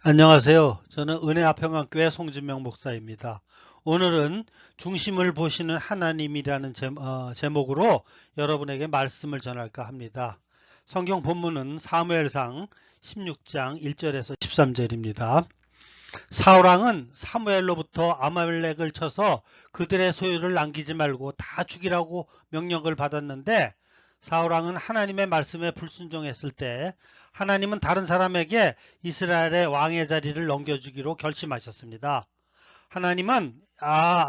안녕하세요. 저는 은혜아평강교회 송진명 목사입니다. 오늘은 중심을 보시는 하나님이라는 제목으로 여러분에게 말씀을 전할까 합니다. 성경 본문은 사무엘상 16장 1절에서 13절입니다. 사울왕은 사무엘로부터 아말렉을 쳐서 그들의 소유를 남기지 말고 다 죽이라고 명령을 받았는데, 사울왕은 하나님의 말씀에 불순종했을 때 하나님은 다른 사람에게 이스라엘의 왕의 자리를 넘겨주기로 결심하셨습니다. 하나님은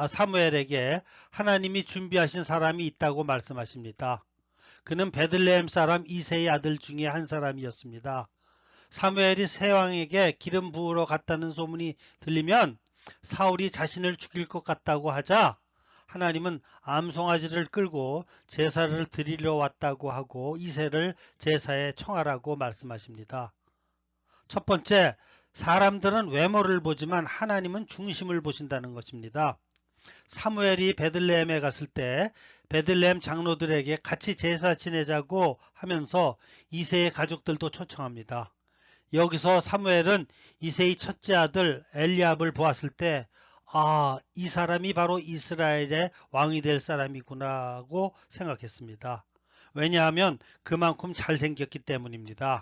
사무엘에게 하나님이 준비하신 사람이 있다고 말씀하십니다. 그는 베들레헴 사람 이새의 아들 중에 한 사람이었습니다. 사무엘이 새 왕에게 기름 부으러 갔다는 소문이 들리면 사울이 자신을 죽일 것 같다고 하자, 하나님은 암송아지를 끌고 제사를 드리러 왔다고 하고 이새를 제사에 청하라고 말씀하십니다. 첫 번째, 사람들은 외모를 보지만 하나님은 중심을 보신다는 것입니다. 사무엘이 베들레헴에 갔을 때 베들레헴 장로들에게 같이 제사 지내자고 하면서 이새의 가족들도 초청합니다. 여기서 사무엘은 이새의 첫째 아들 엘리압을 보았을 때, 이 사람이 바로 이스라엘의 왕이 될 사람이구나 하고 생각했습니다. 왜냐하면 그만큼 잘생겼기 때문입니다.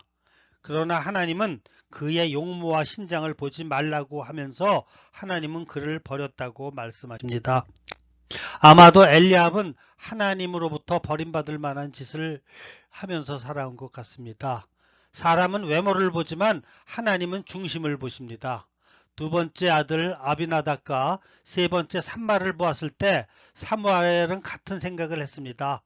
그러나 하나님은 그의 용모와 신장을 보지 말라고 하면서 하나님은 그를 버렸다고 말씀하십니다. 아마도 엘리압은 하나님으로부터 버림받을 만한 짓을 하면서 살아온 것 같습니다. 사람은 외모를 보지만 하나님은 중심을 보십니다. 두 번째 아들 아비나답과 세 번째 삼마를 보았을 때 사무엘은 같은 생각을 했습니다.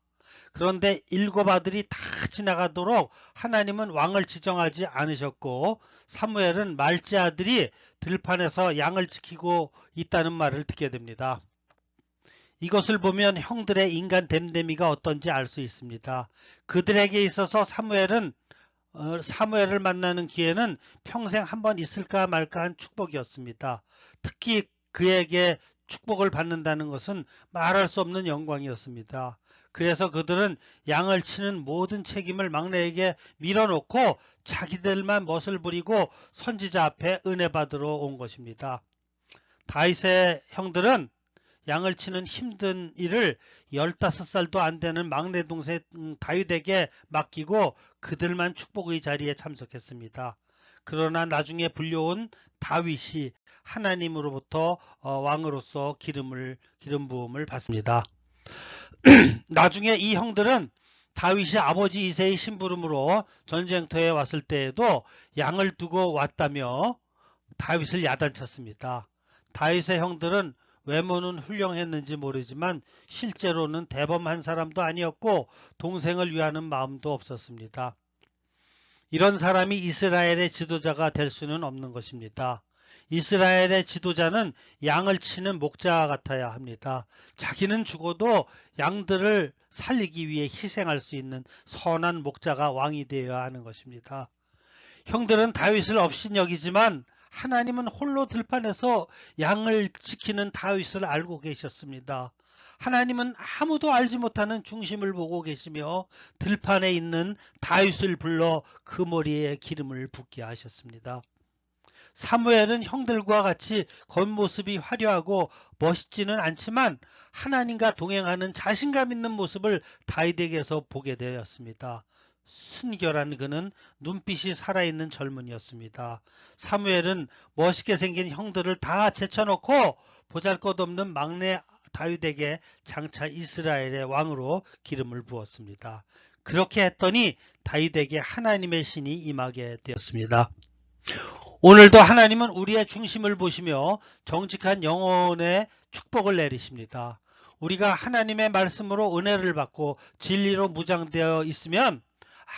그런데 일곱 아들이 다 지나가도록 하나님은 왕을 지정하지 않으셨고, 사무엘은 말째 아들이 들판에서 양을 지키고 있다는 말을 듣게 됩니다. 이것을 보면 형들의 인간 됨됨이가 어떤지 알 수 있습니다. 그들에게 있어서 사무엘을 만나는 기회는 평생 한 번 있을까 말까 한 축복이었습니다. 특히 그에게 축복을 받는다는 것은 말할 수 없는 영광이었습니다. 그래서 그들은 양을 치는 모든 책임을 막내에게 밀어놓고 자기들만 멋을 부리고 선지자 앞에 은혜 받으러 온 것입니다. 다윗의 형들은 양을 치는 힘든 일을 15살도 안 되는 막내 동생 다윗에게 맡기고 그들만 축복의 자리에 참석했습니다. 그러나 나중에 불려온 다윗이 하나님으로부터 왕으로서 기름 부음을 받습니다. 나중에 이 형들은 다윗이 아버지 이새의 심부름으로 전쟁터에 왔을 때에도 양을 두고 왔다며 다윗을 야단쳤습니다. 다윗의 형들은 외모는 훌륭했는지 모르지만 실제로는 대범한 사람도 아니었고 동생을 위하는 마음도 없었습니다. 이런 사람이 이스라엘의 지도자가 될 수는 없는 것입니다. 이스라엘의 지도자는 양을 치는 목자 같아야 합니다. 자기는 죽어도 양들을 살리기 위해 희생할 수 있는 선한 목자가 왕이 되어야 하는 것입니다. 형들은 다윗을 업신여기지만 하나님은 홀로 들판에서 양을 지키는 다윗을 알고 계셨습니다. 하나님은 아무도 알지 못하는 중심을 보고 계시며 들판에 있는 다윗을 불러 그 머리에 기름을 붓게 하셨습니다. 사무엘은 형들과 같이 겉모습이 화려하고 멋있지는 않지만 하나님과 동행하는 자신감 있는 모습을 다윗에게서 보게 되었습니다. 순결한 그는 눈빛이 살아있는 젊은이였습니다. 사무엘은 멋있게 생긴 형들을 다 제쳐놓고 보잘것없는 막내 다윗에게 장차 이스라엘의 왕으로 기름을 부었습니다. 그렇게 했더니 다윗에게 하나님의 신이 임하게 되었습니다. 오늘도 하나님은 우리의 중심을 보시며 정직한 영혼의 축복을 내리십니다. 우리가 하나님의 말씀으로 은혜를 받고 진리로 무장되어 있으면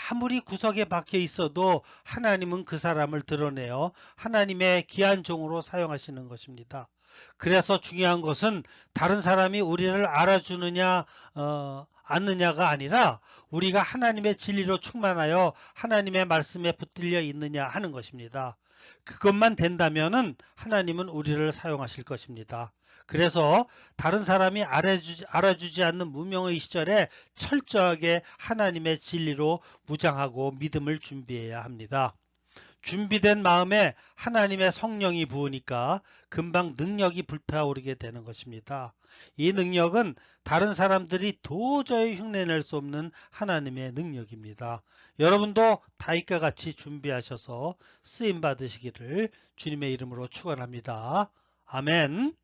아무리 구석에 박혀 있어도 하나님은 그 사람을 드러내어 하나님의 귀한 종으로 사용하시는 것입니다. 그래서 중요한 것은 다른 사람이 우리를 알아주느냐 않느냐가 아니라 우리가 하나님의 진리로 충만하여 하나님의 말씀에 붙들려 있느냐 하는 것입니다. 그것만 된다면은 하나님은 우리를 사용하실 것입니다. 그래서 다른 사람이 알아주지 않는 무명의 시절에 철저하게 하나님의 진리로 무장하고 믿음을 준비해야 합니다. 준비된 마음에 하나님의 성령이 부으니까 금방 능력이 불타오르게 되는 것입니다. 이 능력은 다른 사람들이 도저히 흉내낼 수 없는 하나님의 능력입니다. 여러분도 다윗과 같이 준비하셔서 쓰임 받으시기를 주님의 이름으로 축원합니다. 아멘.